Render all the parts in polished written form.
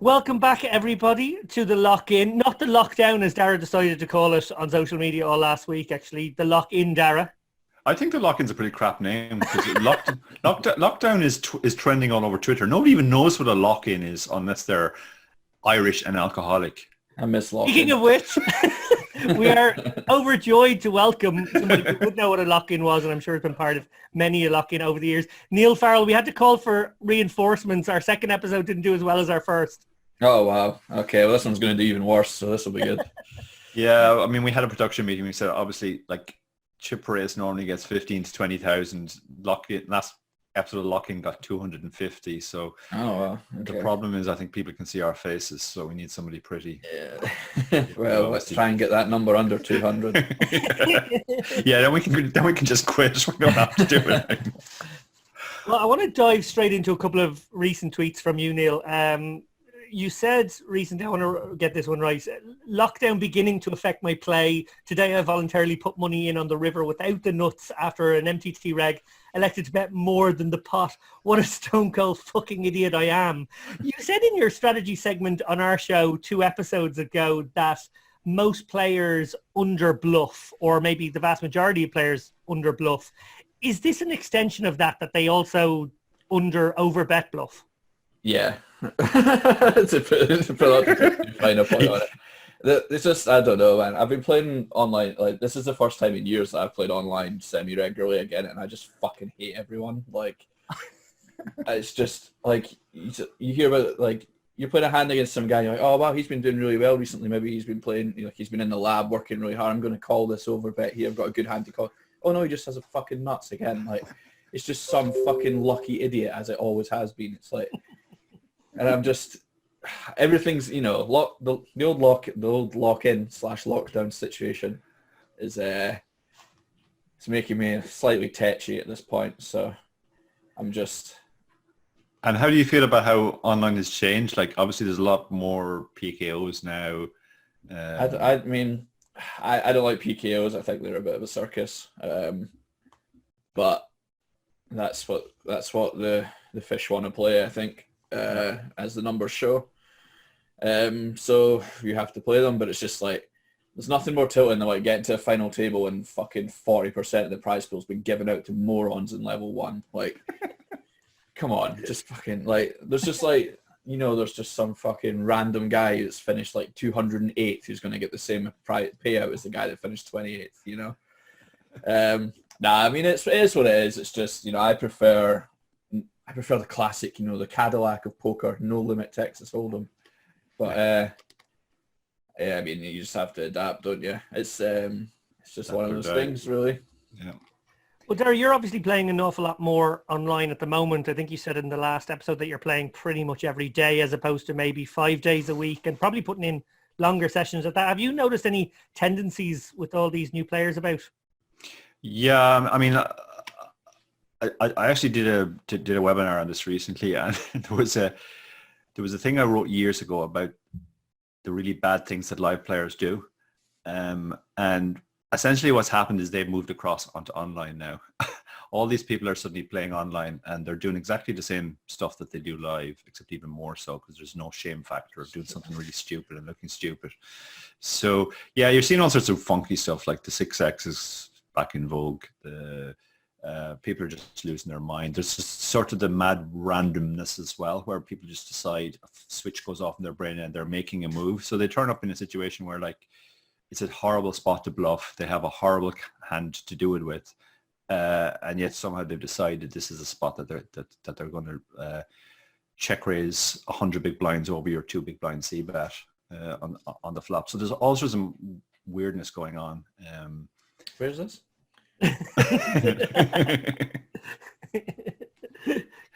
Welcome back, everybody, to the lock-in. Not the lockdown, as Dara decided to call it on social media all last week, actually. The lock-in, Dara. I think the lock-in's a pretty crap name because lockdown is trending all over Twitter. Nobody even knows what a lock-in is unless they're Irish and alcoholic. I miss lock-in. Speaking of which, we are overjoyed to welcome somebody who would know what a lock-in was, and I'm sure it's been part of many a lock-in over the years. Niall Farrell, we had to call for reinforcements. Our second episode didn't do as well as our first. Oh, wow. Okay, well, this one's going to do even worse, so this will be good. Yeah, I mean, we had a production meeting. We said, obviously, like, Chip Race normally gets 15 to 20,000. Last episode of Lock-in got 250. So oh, wow. Okay. The problem is I think people can see our faces, so we need somebody pretty. Yeah. Well, let's try and get that number under 200. Yeah, then we can just quit. We don't have to do it. Well, I want to dive straight into a couple of recent tweets from you, Neil. You said recently, I want to get this one right, lockdown beginning to affect my play. Today I voluntarily put money in on the river without the nuts after an MTT reg, elected to bet more than the pot. What a stone cold fucking idiot I am. You said in your strategy segment on our show 2 episodes ago that most players under bluff, or maybe the vast majority of players under bluff. Is this an extension of that they also over bet bluff? Yeah. to put a finer point on it. It's just, I don't know, man. I've been playing online, like, this is the first time in years that I've played online semi-regularly again, and I just fucking hate everyone. Like, it's just, like, you hear about, like, you're playing a hand against some guy, and you're like, oh, wow, he's been doing really well recently. Maybe he's been playing, like, he's been in the lab working really hard. I'm going to call this over bet here. I've got a good hand to call. Oh, no, he just has a fucking nuts again. Like, it's just some fucking lucky idiot, as it always has been. It's like... And I'm just, everything's, you know, the old lock-in / lockdown situation is it's making me slightly tetchy at this point. So I'm just. And how do you feel about how online has changed? Like, obviously, there's a lot more PKOs now. I mean, I don't like PKOs. I think they're a bit of a circus. But that's what the fish want to play, I think. As the numbers show. So you have to play them, but it's just like, there's nothing more tilting than like getting to a final table and fucking 40% of the prize pool's been given out to morons in level 1. Like, come on, just fucking, like, there's just like, you know, there's just some fucking random guy that's finished like 208th who's going to get the same payout as the guy that finished 28th, you know? Nah, I mean, it is what it is. It's just, you know, I prefer the classic, you know, the Cadillac of poker, no limit Texas Hold'em. But yeah, I mean, you just have to adapt, don't you? It's just one of those things, really. Yeah. Well, Dara, you're obviously playing an awful lot more online at the moment. I think you said in the last episode that you're playing pretty much every day as opposed to maybe 5 days a week and probably putting in longer sessions at that. Have you noticed any tendencies with all these new players about? Yeah, I mean, I actually did a webinar on this recently, and there was a thing I wrote years ago about the really bad things that live players do, and essentially what's happened is they've moved across onto online now. All these people are suddenly playing online, and they're doing exactly the same stuff that they do live, except even more so because there's no shame factor of doing something really stupid and looking stupid. So yeah, you're seeing all sorts of funky stuff like the 6X is back in vogue. People are just losing their mind. There's just sort of the mad randomness as well, where people just decide a switch goes off in their brain and they're making a move. So they turn up in a situation where, like, it's a horrible spot to bluff. They have a horrible hand to do it with, and yet somehow they've decided this is a spot that they're going to check raise 100 big blinds over your 2 big blind C bet on the flop. So there's all sorts of weirdness going on. Where's this?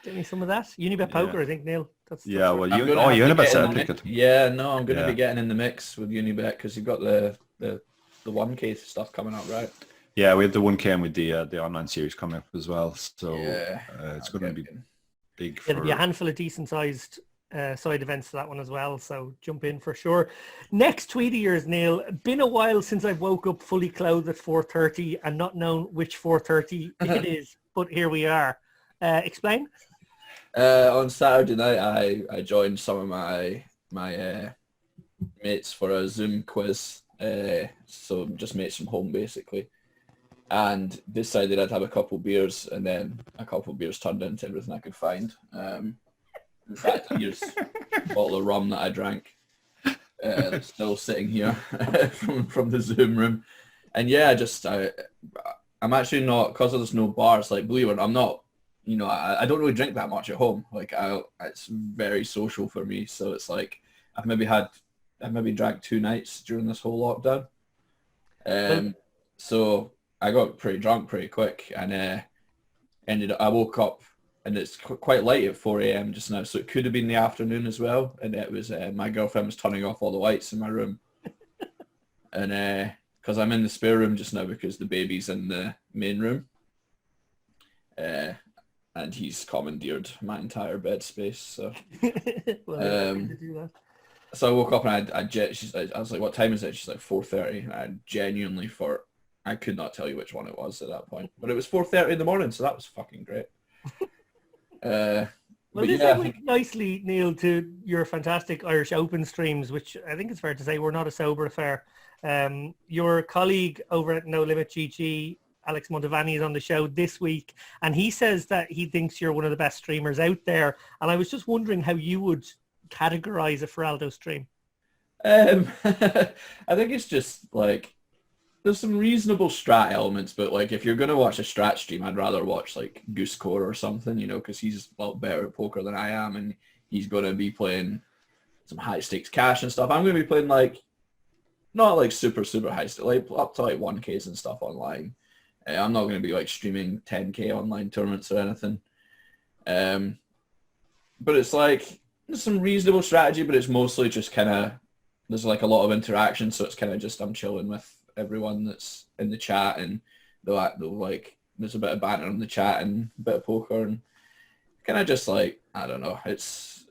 Give me some of that. Unibet poker, I think, Neil. Yeah, well, Unibet certificate. Yeah, no, I'm going to be getting in the mix with Unibet because you've got the 1K stuff coming up, right? Yeah, we have the 1K and with the online series coming up as well. So yeah, it's going to be big. There'll be a handful of decent-sized side events to that one as well, so jump in for sure. Next tweet of yours, Neil. Been a while since I've woke up fully clothed at 4:30 and not known which 4:30 it is, but here we are. Explain. On Saturday night, I joined some of my my mates for a Zoom quiz. So just mates from home basically, and decided I'd have a couple beers, and then a couple beers turned into everything I could find. In fact, here's a bottle of rum that I drank, still sitting here from the Zoom room. And yeah, I'm actually not, because there's no bars, like, believe it or not, I'm not, I don't really drink that much at home. Like, it's very social for me. So it's like, I've maybe drank 2 nights during this whole lockdown. So I got pretty drunk pretty quick, and I woke up, and it's quite late at 4 a.m. just now, so it could have been the afternoon as well. And it was my girlfriend was turning off all the lights in my room, and because I'm in the spare room just now because the baby's in the main room, and he's commandeered my entire bed space. So, so I woke up and I was like, "What time is it?" She's like, 4:30. And I genuinely I could not tell you which one it was at that point, but it was 4:30 in the morning, so that was fucking great. Well, this segues nicely, Neil, to your fantastic Irish Open streams, which I think it's fair to say were not a sober affair. Your colleague over at No Limit GG, Alex Montevani, is on the show this week, and he says that he thinks you're one of the best streamers out there. And I was just wondering how you would categorize a Faraldo stream. I think it's just like, there's some reasonable strat elements, but like if you're going to watch a strat stream, I'd rather watch like Goosecore or something, because he's a lot better at poker than I am, and he's going to be playing some high stakes cash and stuff. I'm going to be playing like, not like super high stakes, like up to like 1Ks and stuff online. I'm not going to be like streaming 10K online tournaments or anything. But it's like, there's some reasonable strategy, but it's mostly just kind of, there's like a lot of interaction, so it's kind of just I'm chilling with everyone that's in the chat, and like there's a bit of banter in the chat and a bit of poker, and kind of just like, I don't know, it's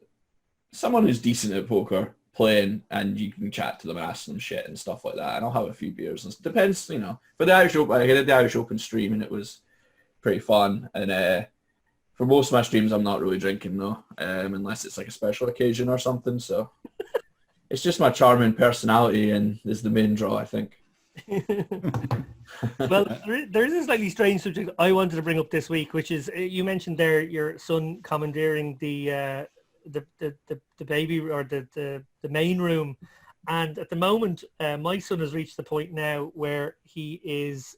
someone who's decent at poker playing, and you can chat to them and ask them shit and stuff like that, and I'll have a few beers, and depends, for the Irish Open, I did the Irish Open stream and it was pretty fun, and for most of my streams I'm not really drinking though, unless it's like a special occasion or something, so it's just my charming personality and is the main draw, I think. Well, there is a slightly strange subject I wanted to bring up this week, which is, you mentioned there your son commandeering the baby or the main room, and at the moment my son has reached the point now where he is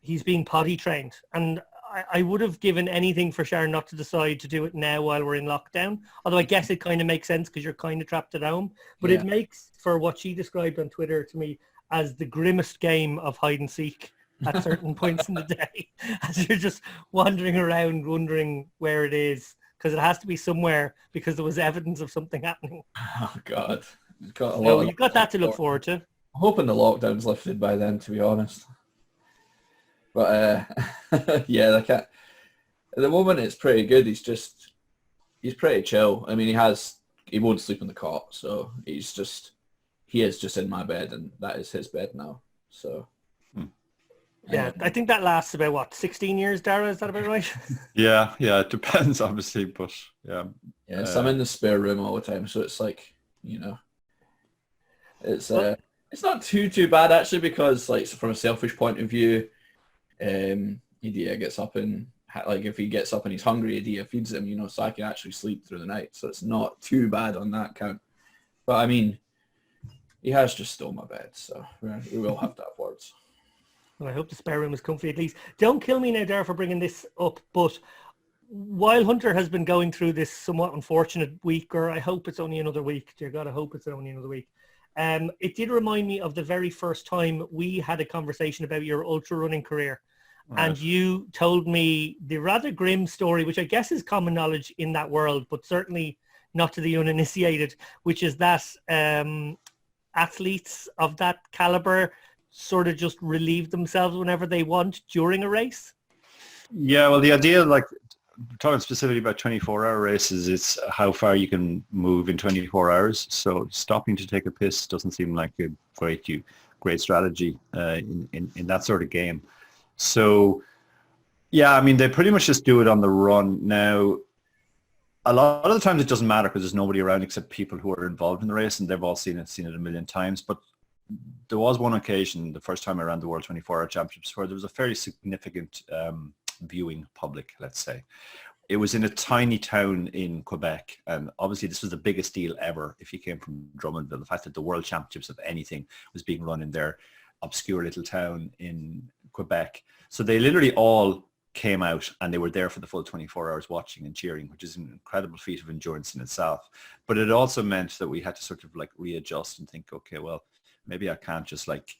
he's being potty trained, and I would have given anything for Sharon not to decide to do it now while we're in lockdown. Although I guess it kind of makes sense because you're kind of trapped at home. But It makes for what she described on Twitter to me as the grimmest game of hide and seek at certain points in the day, as you're just wandering around wondering where it is, because it has to be somewhere because there was evidence of something happening. Oh God, you've got that to look forward to. I'm hoping the lockdown's lifted by then, to be honest. But yeah, like at the moment it's pretty good. He's pretty chill. I mean, he won't sleep in the cot, so he is just in my bed, and that is his bed now. So yeah, I think that lasts about 16 years, Dara, is that about right? Yeah, it depends obviously, but yeah. So I'm in the spare room all the time, so it's like, it's not too bad actually, because like from a selfish point of view, Idea gets up and like if he gets up and he's hungry, Idea feeds him, so I can actually sleep through the night, so it's not too bad on that count. But I mean, he has just stole my bed, so we will have to have words. Well, I hope the spare room is comfy at least. Don't kill me now, Dara, for bringing this up, but while Hunter has been going through this somewhat unfortunate week, or I hope it's only another week, dear God, I hope it's only another week, it did remind me of the very first time we had a conversation about your ultra running career. Right. And you told me the rather grim story, which I guess is common knowledge in that world, but certainly not to the uninitiated, which is that athletes of that caliber sort of just relieve themselves whenever they want during a race. Yeah, well, the idea, like talking specifically about 24-hour races, it's how far you can move in 24 hours. So stopping to take a piss doesn't seem like a great strategy in that sort of game. So, yeah, I mean, they pretty much just do it on the run. Now, a lot of the times it doesn't matter because there's nobody around except people who are involved in the race, and they've all seen it a million times. But there was one occasion, the first time I ran the World 24-Hour Championships, where there was a fairly significant viewing public, let's say. It was in a tiny town in Quebec, and obviously this was the biggest deal ever if you came from Drummondville. The fact that the World Championships of anything was being run in their obscure little town in Quebec. So they literally all came out and they were there for the full 24 hours watching and cheering, which is an incredible feat of endurance in itself. But it also meant that we had to sort of like readjust and think, okay, well, maybe I can't just like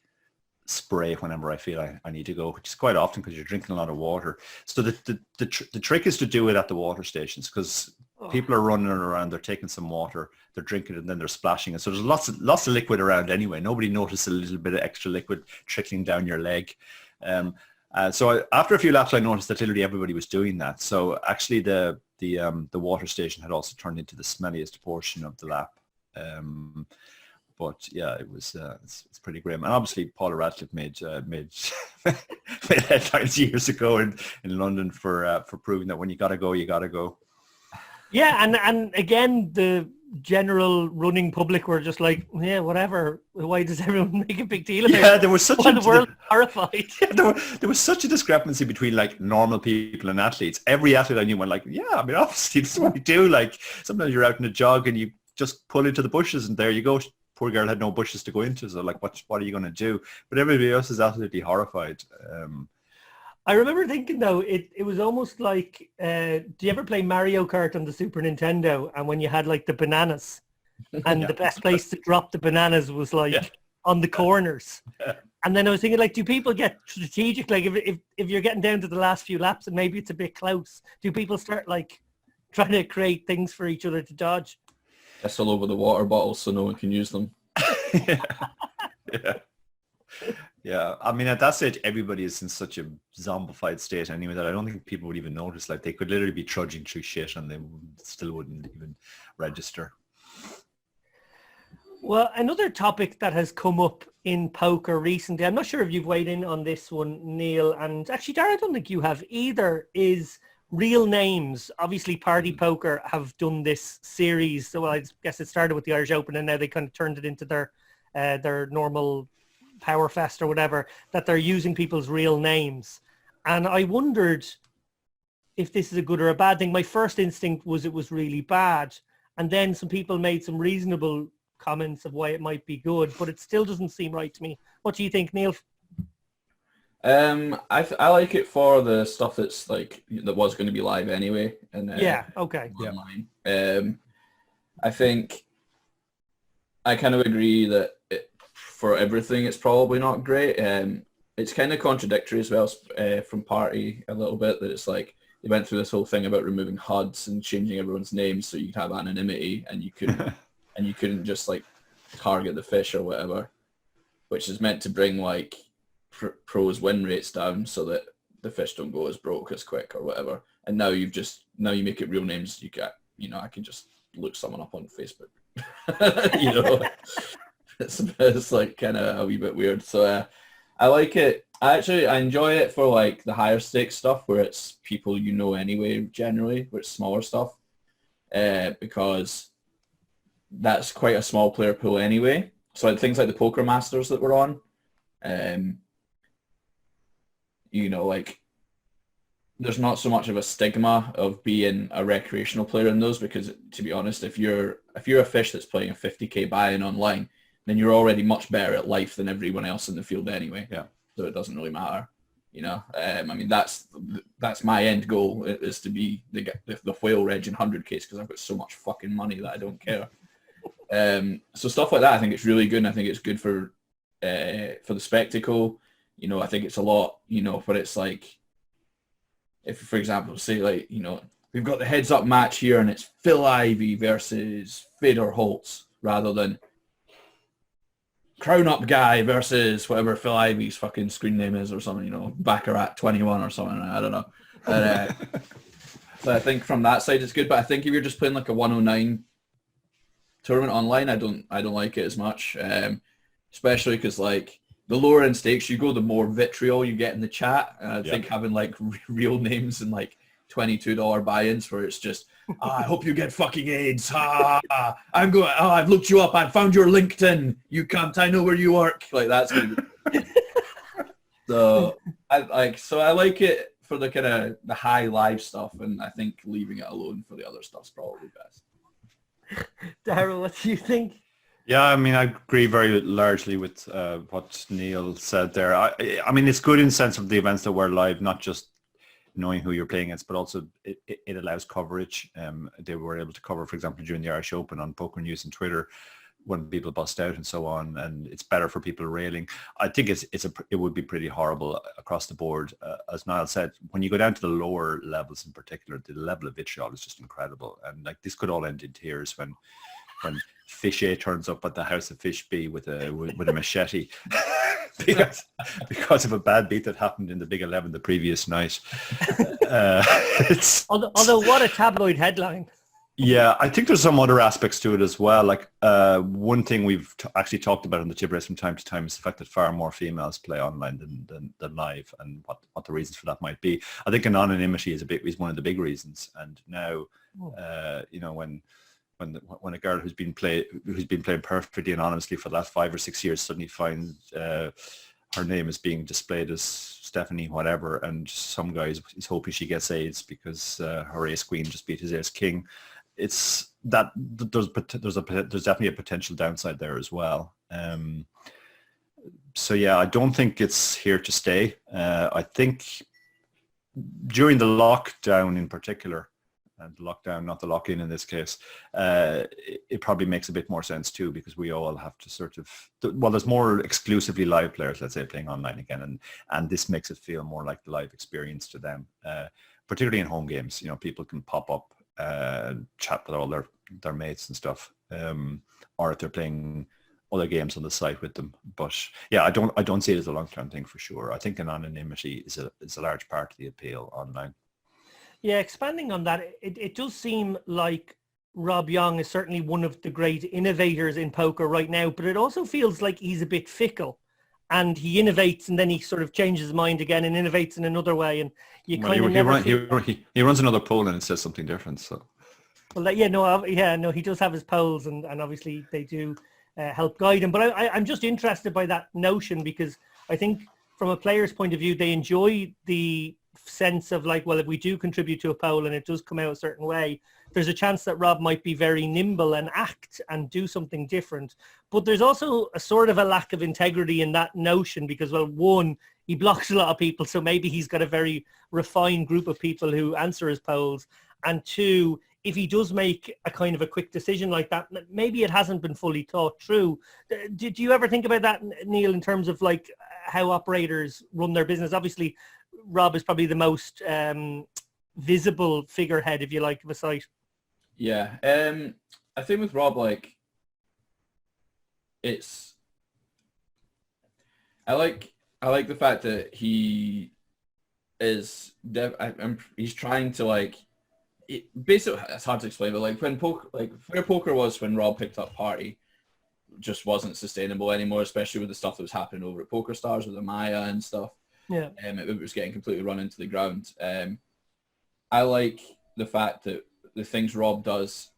spray whenever I feel I need to go, which is quite often because you're drinking a lot of water. So the trick is to do it at the water stations, because people are running around, they're taking some water, they're drinking it, and then they're splashing it. So there's lots of liquid around anyway. Nobody noticed a little bit of extra liquid trickling down your leg. So after a few laps, I noticed that literally everybody was doing that. So actually the water station had also turned into the smelliest portion of the lap. But yeah, it was it's pretty grim. And obviously Paula Radcliffe made headlines years ago in London for proving that when you gotta go, you gotta go. Yeah, and again, the general running public were just like, yeah, whatever. Why does everyone make a big deal about it? Yeah, there was such the world horrified. Yeah, there was such a discrepancy between like normal people and athletes. Every athlete I knew went like, yeah, I mean, obviously this is what we do. Like sometimes you're out in a jog and you just pull into the bushes and there you go. Poor girl had no bushes to go into, so like, what are you going to do? But everybody else is absolutely horrified. I remember thinking though, it was almost like, do you ever play Mario Kart on the Super Nintendo? And when you had like the bananas, and the best place to drop the bananas was like on the corners. Yeah. And then I was thinking, like, do people get strategic? Like, if you're getting down to the last few laps and maybe it's a bit close, do people start like trying to create things for each other to dodge? Piss all over the water bottles so no one can use them. Yeah. I mean, at that stage, everybody is in such a zombified state anyway that I don't think people would even notice. Like, they could literally be trudging through shit and they still wouldn't even register. Well, another topic that has come up in poker recently, I'm not sure if you've weighed in on this one, Neil, and actually, Dara, I don't think you have either, is RealNames. Obviously, Party Poker have done this series. So I guess it started with the Irish Open and now they kind of turned it into their normal Power Fest or whatever, that they're using people's real names. And I wondered if this is a good or a bad thing. My first instinct was it was really bad. And then some people made some reasonable comments of why it might be good, but it still doesn't seem right to me. What do you think, Neil? I like it for the stuff that's like that was going to be live anyway, and online. I think I kind of agree that for everything it's probably not great. It's kind of contradictory as well from Party a little bit, that it's like they went through this whole thing about removing HUDs and changing everyone's names so you could have anonymity and you couldn't and you couldn't just like target the fish or whatever, which is meant to bring like pros win rates down so that the fish don't go as broke as quick or whatever. And now you make it real names. I can just look someone up on Facebook. It's like kind of a wee bit weird. So I like it. I enjoy it for like the higher stakes stuff where it's people anyway, generally, where it's smaller stuff, because that's quite a small player pool anyway. So things like the Poker Masters that we're on, like there's not so much of a stigma of being a recreational player in those, because to be honest, if you're a fish that's playing a 50k buy-in online, then you're already much better at life than everyone else in the field anyway. Yeah. So it doesn't really matter, I mean, that's my end goal, is to be the whale reg in 100Ks, because I've got so much fucking money that I don't care. So stuff like that, I think it's really good, and I think it's good for the spectacle. I think it's a lot, but it's like, if, for example, say like, we've got the heads up match here and it's Phil Ivey versus Fedor Holtz, rather than Crown Up Guy versus whatever Phil Ivey's fucking screen name is or something, Baccarat 21 or something, I don't know. So I think from that side it's good, but I think if you're just playing like a 109 tournament online, I don't like it as much, especially because like the lower end stakes you go, the more vitriol you get in the chat. And I think having like real names and like $22 buy-ins where it's just, I hope you get fucking AIDS. I've looked you up. I found your LinkedIn. You can't. I know where you work. Like that's gonna be. So I like it for the kind of the high live stuff, and I think leaving it alone for the other stuff's probably best. Dara, what do you think? Yeah, I mean, I agree very largely with what Neil said there. I mean, it's good in the sense of the events that were live, not just knowing who you're playing against, but also it allows coverage. They were able to cover, for example, during the Irish Open on Poker News and Twitter when people bust out and so on, and it's better for people railing. I think it would be pretty horrible across the board. As Niall said, when you go down to the lower levels in particular, the level of vitriol is just incredible, and like this could all end in tears when Fish A turns up at the house of Fish B with a machete because of a bad beat that happened in the Big 11 the previous night. Although what a tabloid headline. Yeah, I think there's some other aspects to it as well. Like one thing we've actually talked about on the Tip Race from time to time is the fact that far more females play online than live, and what the reasons for that might be. I think anonymity is one of the big reasons. And now, when a girl who's been playing perfectly anonymously for the last 5 or 6 years suddenly finds her name is being displayed as Stephanie whatever, and some guy is hoping she gets AIDS because her ace queen just beat his ace king. It's that there's definitely a potential downside there as well. So yeah, I don't think it's here to stay. I think during the lockdown in particular, and lockdown, not the lock-in in this case, it probably makes a bit more sense too, because we all have to sort of, there's more exclusively live players, let's say, playing online again, and this makes it feel more like the live experience to them, particularly in home games. People can pop up, chat with all their mates and stuff, or if they're playing other games on the site with them. But yeah, I don't see it as a long-term thing for sure. I think anonymity is a large part of the appeal online. Yeah, expanding on that, it does seem like Rob Young is certainly one of the great innovators in poker right now, but it also feels like he's a bit fickle, and he innovates and then he sort of changes his mind again and innovates in another way, and he runs another poll and it says something different. So, well, he does have his polls, and obviously they do help guide him. But I'm just interested by that notion, because I think from a player's point of view, they enjoy the sense of like, well, if we do contribute to a poll and it does come out a certain way, there's a chance that Rob might be very nimble and act and do something different. But there's also a sort of a lack of integrity in that notion, because, well, one, he blocks a lot of people, so maybe he's got a very refined group of people who answer his polls, and two, if he does make a kind of a quick decision like that, maybe it hasn't been fully thought through. Did you ever think about that, Neil, in terms of like how operators run their business? Obviously, Rob is probably the most visible figurehead, if you like, of a site. Yeah, I think with Rob, like, I like the fact that he is he's trying to like. Basically, it's hard to explain, but like where poker was when Rob picked up Party, just wasn't sustainable anymore, especially with the stuff that was happening over at Poker Stars with the Maya and stuff. Yeah, it was getting completely run into the ground. I like the fact that the things Rob does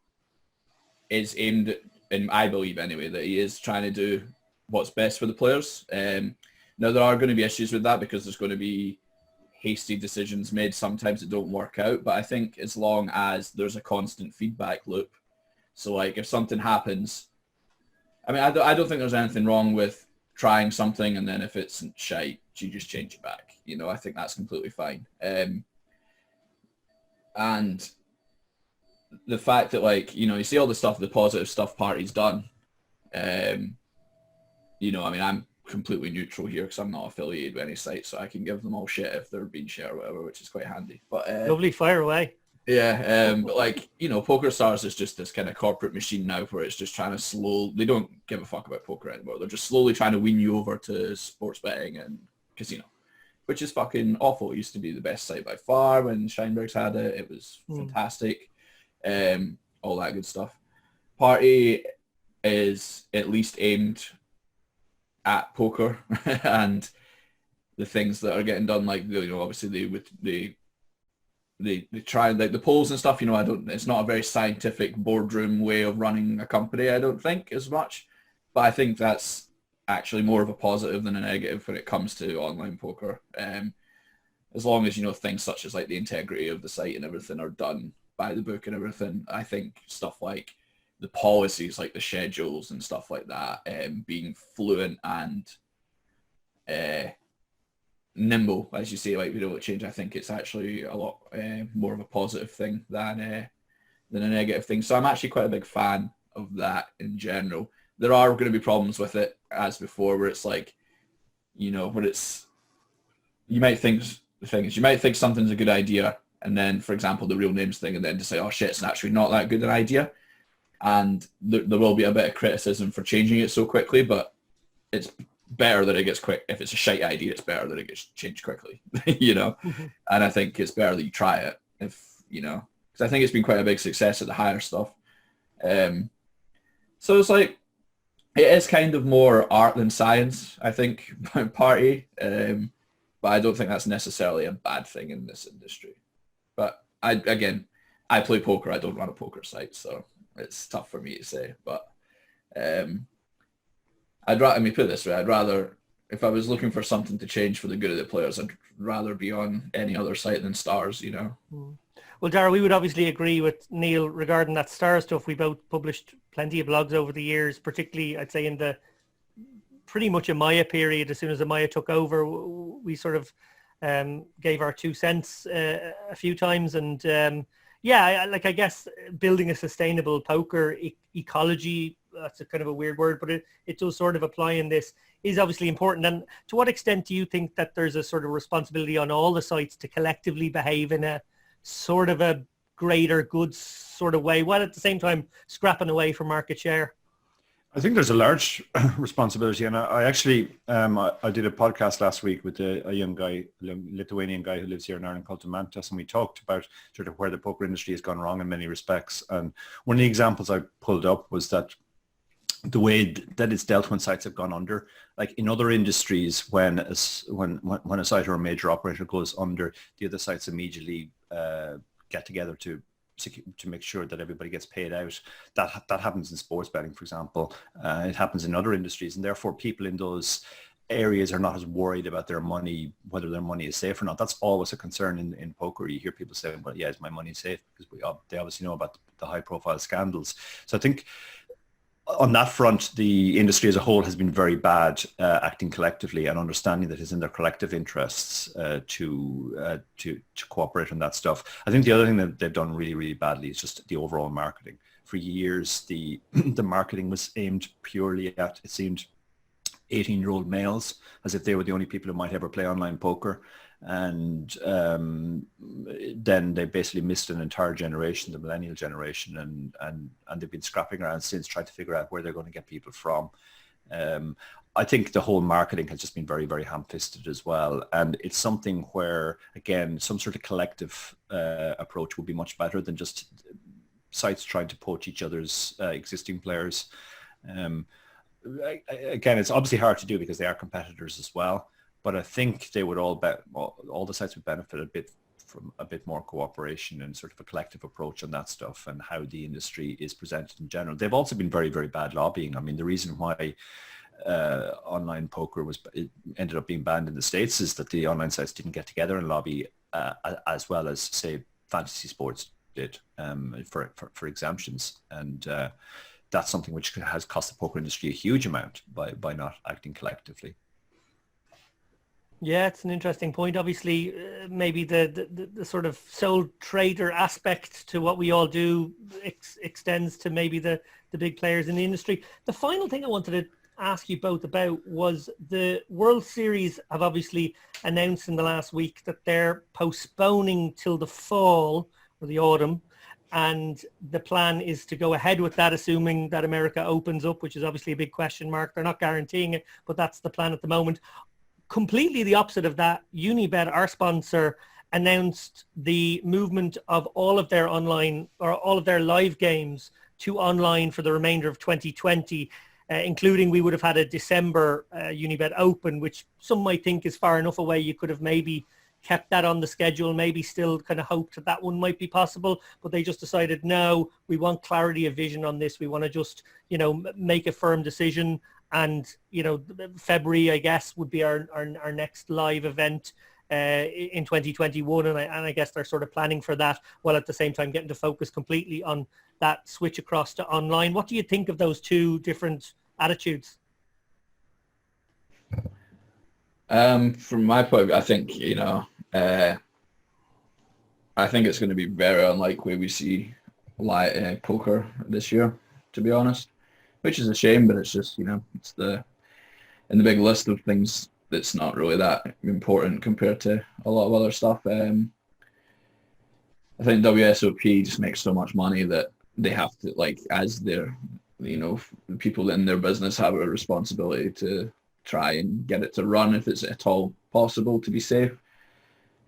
is aimed at, and I believe anyway, that he is trying to do what's best for the players. Now there are going to be issues with that, because there's going to be hasty decisions made sometimes that don't work out, but I think as long as there's a constant feedback loop, so like if something happens, I mean, I don't think there's anything wrong with trying something, and then if it's shite, you just change it back. I think that's completely fine. And the fact that, like, you see all the stuff, the positive stuff Party's done. I mean, I'm completely neutral here because I'm not affiliated with any site, so I can give them all shit if they're being shit or whatever, which is quite handy. But lovely, fire away. Yeah, but like, Poker Stars is just this kind of corporate machine now where it's just trying to they don't give a fuck about poker anymore. They're just slowly trying to wean you over to sports betting and casino, which is fucking awful. It used to be the best site by far when Scheinberg's had it. It was fantastic. All that good stuff. Party is at least aimed at poker and the things that are getting done, like, obviously they try like the polls and stuff. It's not a very scientific boardroom way of running a company, I don't think, as much. But I think that's actually more of a positive than a negative when it comes to online poker. As long as, things such as like the integrity of the site and everything are done by the book and everything, I think stuff like the policies, like the schedules and stuff like that, being fluent and nimble, as you say, like being able to change, I think it's actually a lot more of a positive thing than a negative thing. So I'm actually quite a big fan of that in general. There are going to be problems with it, as before, where it's like, where it's, you might think something's a good idea, and then, for example, the RealNames thing, and then to say, oh shit, it's actually not that good an idea. And there will be a bit of criticism for changing it so quickly, but it's better that it gets quick. If it's a shite idea, it's better that it gets changed quickly, Mm-hmm. And I think it's better that you try it, because I think it's been quite a big success at the higher stuff. So it's like, it is kind of more art than science, I think, party. But I don't think that's necessarily a bad thing in this industry. But I play poker. I don't run a poker site, so it's tough for me to say. But put it this way, I'd rather, if I was looking for something to change for the good of the players, I'd rather be on any other site than Stars, Well, Dara, we would obviously agree with Neil regarding that Star stuff. We both published plenty of blogs over the years, particularly, I'd say, in the pretty much Amaya period. As soon as Amaya took over, we sort of gave our 2 cents a few times. And I guess building a sustainable poker ecology, that's a kind of a weird word, but it does sort of apply in this, is obviously important. And to what extent do you think that there's a sort of responsibility on all the sites to collectively behave in a sort of a greater good sort of way, while at the same time scrapping away for market share? I think there's a large responsibility, and I actually I did a podcast last week with a young guy, a Lithuanian guy who lives here in Ireland called Mantas, and we talked about sort of where the poker industry has gone wrong in many respects. And one of the examples I pulled up was that the way that it's dealt when sites have gone under, like in other industries, when a site or a major operator goes under, the other sites immediately get together to make sure that everybody gets paid out. That happens in sports betting, for example. It happens in other industries, and therefore people in those areas are not as worried about their money, whether their money is safe or not. That's always a concern in poker. You hear people saying, well, yeah, is my money safe? Because they obviously know about the high profile scandals. So I think on that front, the industry as a whole has been very bad acting collectively and understanding that it's in their collective interests to cooperate on that stuff. I think the other thing that they've done really, really badly is just the overall marketing. For years, the marketing was aimed purely at, it seemed, 18-year-old males, as if they were the only people who might ever play online poker. And then they basically missed an entire generation, the millennial generation, and they've been scrapping around since, trying to figure out where they're going to get people from. I think the whole marketing has just been very, very ham-fisted as well. And it's something where, again, some sort of collective approach would be much better than just sites trying to poach each other's existing players. Again, it's obviously hard to do because they are competitors as well. But I think they would all the sites would benefit a bit from a bit more cooperation and sort of a collective approach on that stuff and how the industry is presented in general. They've also been very, very bad lobbying. I mean, the reason why online poker ended up being banned in the States is that the online sites didn't get together and lobby as well as, say, fantasy sports did for exemptions. And that's something which has cost the poker industry a huge amount by not acting collectively. Yeah, it's an interesting point. Obviously, maybe the sort of sole trader aspect to what we all do extends to maybe the big players in the industry. The final thing I wanted to ask you both about was the World Series have obviously announced in the last week that they're postponing till the fall or the autumn. And the plan is to go ahead with that, assuming that America opens up, which is obviously a big question mark. They're not guaranteeing it, but that's the plan at the moment. Completely the opposite of that, Unibet, our sponsor, announced the movement of all of their online or all of their live games to online for the remainder of 2020, including we would have had a December Unibet Open, which some might think is far enough away. You could have maybe kept that on the schedule, maybe still kind of hoped that that one might be possible, but they just decided, no, we want clarity of vision on this. We want to just, make a firm decision. And, February, I guess, would be our next live event in 2021. And I guess they're sort of planning for that, while at the same time getting to focus completely on that switch across to online. What do you think of those two different attitudes? From my point of view, I think, I think it's going to be very unlikely we see live poker this year, to be honest, which is a shame, but it's just, it's in the big list of things that's not really that important compared to a lot of other stuff. I think WSOP just makes so much money that they have to, as their, people in their business have a responsibility to try and get it to run if it's at all possible to be safe.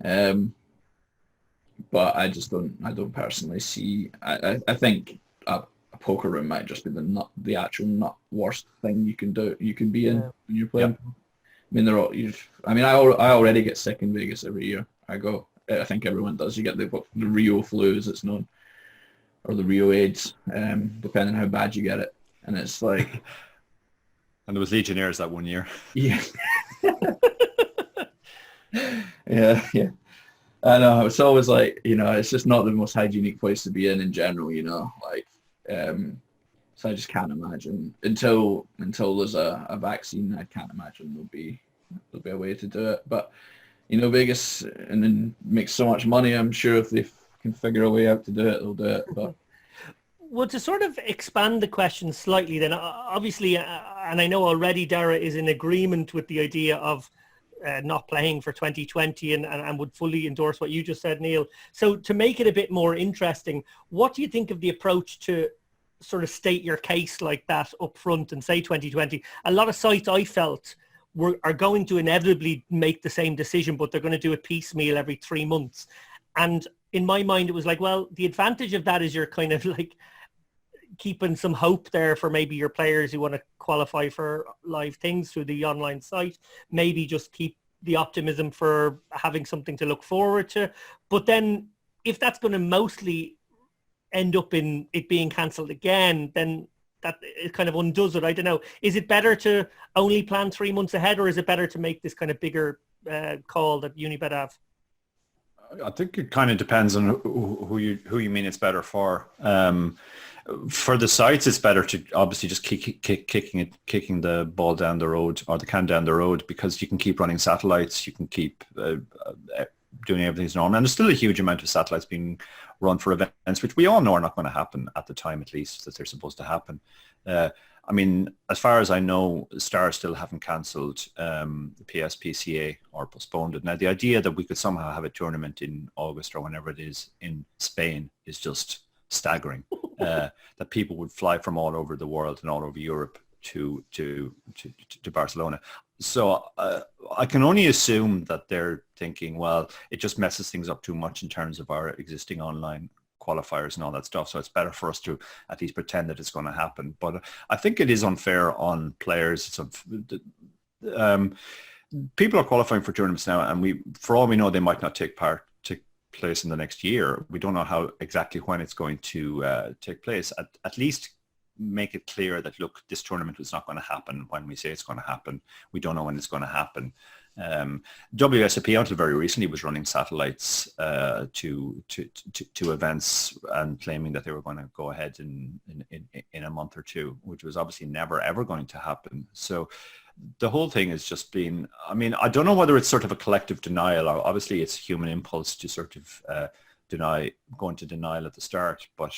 But I don't personally see, I think a poker room might just be the actual not worst thing you can be in when you're playing. Yep. I mean, I already get sick in Vegas every year. I think everyone does. You get the Rio flu, as it's known, or the Rio AIDS, depending on how bad you get it. And it's like... And there was Legionnaires that one year. Yeah. yeah. I know. It's always like, it's just not the most hygienic place to be in general, so I just can't imagine until there's a vaccine. I can't imagine there'll be a way to do it. But Vegas and then makes so much money. I'm sure if they can figure a way out to do it, they'll do it. But well, to sort of expand the question slightly, then obviously, and I know already Dara is in agreement with the idea of not playing for 2020 and would fully endorse what you just said, Niall. So to make it a bit more interesting, what do you think of the approach to sort of state your case like that up front and say 2020? A lot of sites I felt are going to inevitably make the same decision, but they're going to do it piecemeal every 3 months. And in my mind, it was like, well, the advantage of that is you're kind of like keeping some hope there for maybe your players who want to qualify for live things through the online site. Maybe just keep the optimism for having something to look forward to. But then if that's going to mostly end up in it being cancelled again, then that it kind of undoes it. I don't know. Is it better to only plan 3 months ahead, or is it better to make this kind of bigger call that Unibet have? I think it kind of depends on who you mean it's better for. For the sites, it's better to obviously just kicking the ball down the road, or the can down the road, because you can keep running satellites, you can keep doing everything as normal. And there's still a huge amount of satellites being run for events, which we all know are not going to happen at the time, at least, that they're supposed to happen. I mean, as far as I know, Star still haven't cancelled the PSPCA or postponed it. Now, the idea that we could somehow have a tournament in August or whenever it is in Spain is just staggering. That people would fly from all over the world and all over Europe to Barcelona. So I can only assume that they're thinking, well, it just messes things up too much in terms of our existing online qualifiers and all that stuff. So it's better for us to at least pretend that it's going to happen. But I think it is unfair on players. People are qualifying for tournaments now, and for all we know, they might not take place in the next year. We don't know how exactly when it's going to take place. At least make it clear that, look, this tournament was not going to happen when we say it's going to happen. We don't know when it's going to happen. WSOP until very recently was running satellites to events and claiming that they were going to go ahead in a month or two, which was obviously never ever going to happen. So the whole thing has just been, I mean, I don't know whether it's sort of a collective denial, or obviously it's human impulse to sort of go into denial at the start, but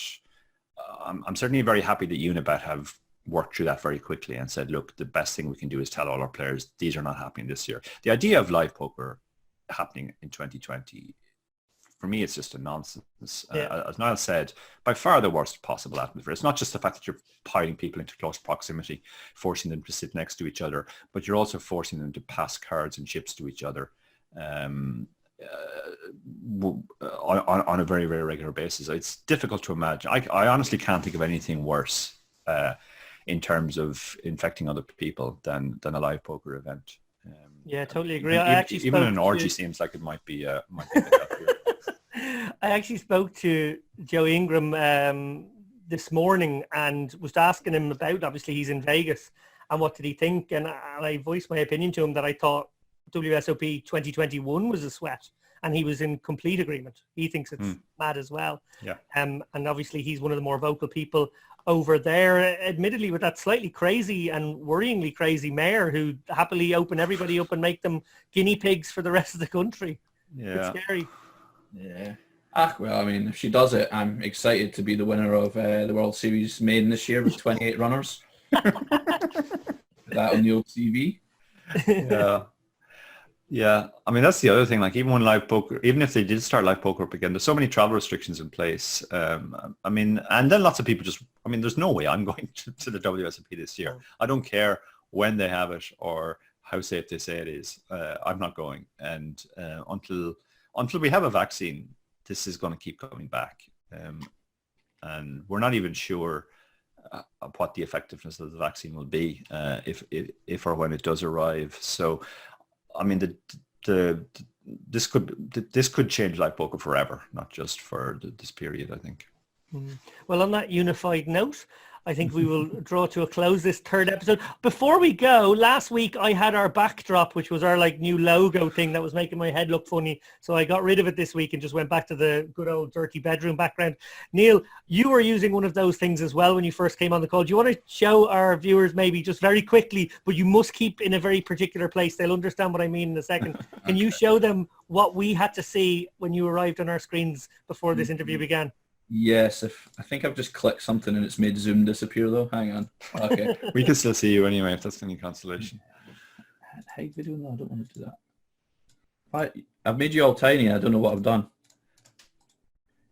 I'm certainly very happy that Unibet have worked through that very quickly and said, look, the best thing we can do is tell all our players these are not happening this year. The idea of live poker happening in 2020, for me, it's just a nonsense. Yeah. As Niall said, by far the worst possible atmosphere. It's not just the fact that you're piling people into close proximity, forcing them to sit next to each other, but you're also forcing them to pass cards and chips to each other on a very, very regular basis. It's difficult to imagine. I honestly can't think of anything worse in terms of infecting other people than a live poker event. Yeah, totally agree. Even an orgy seems like it might be a bit happier. I actually spoke to Joe Ingram this morning and was asking him about, obviously he's in Vegas, and what did he think? And I voiced my opinion to him that I thought WSOP 2021 was a sweat, and he was in complete agreement. He thinks it's mad as well. Yeah. And obviously he's one of the more vocal people over there, admittedly with that slightly crazy and worryingly crazy mayor who happily open everybody up and make them guinea pigs for the rest of the country. Yeah. It's scary. Yeah. Well, I mean, if she does it, I'm excited to be the winner of the World Series maiden this year with 28 runners. That on the old TV. Yeah. Yeah. I mean, that's the other thing. Like, even if they did start live poker up again, there's so many travel restrictions in place. I mean, and then lots of people there's no way I'm going to the WSOP this year. I don't care when they have it or how safe they say it is. I'm not going. And until we have a vaccine, this is going to keep coming back. And we're not even sure what the effectiveness of the vaccine will be if or when it does arrive. So, I mean, this could change live poker forever, not just for this period, I think. Well, on that unified note, I think we will draw to a close this third episode. Before we go, last week I had our backdrop, which was our new logo thing that was making my head look funny. So I got rid of it this week and just went back to the good old dirty bedroom background. Neil, you were using one of those things as well when you first came on the call. Do you want to show our viewers maybe just very quickly, but you must keep in a very particular place. They'll understand what I mean in a second. Can you show them what we had to see when you arrived on our screens before this interview began? Yes, I think I've just clicked something and it's made Zoom disappear though. Hang on. Okay. We can still see you anyway if that's any consolation. Hide video? No, I don't want to do that. I've made you all tiny. I don't know what I've done.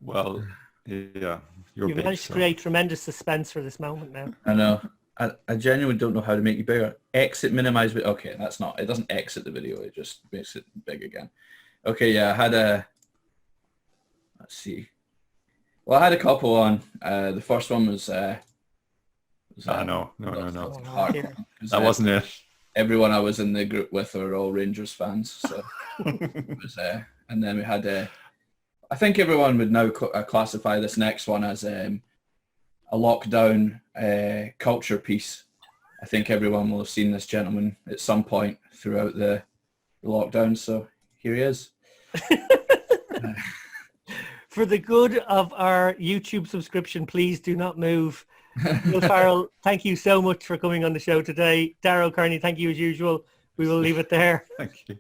Well, yeah, you managed to create tremendous suspense for this moment now. I know. I genuinely don't know how to make you bigger. Exit, minimize. Okay, it doesn't exit the video. It just makes it big again. Okay, yeah, I had let's see. Well, I had a couple on. The first one was... no. That wasn't it. Everyone I was in the group with are all Rangers fans. So it was, and then we had... I think everyone would now classify this next one as a lockdown culture piece. I think everyone will have seen this gentleman at some point throughout the lockdown. So here he is. For the good of our YouTube subscription, please do not move. Niall Farrell, thank you so much for coming on the show today. Dara O'Kearney, thank you as usual. We will leave it there. Thank you.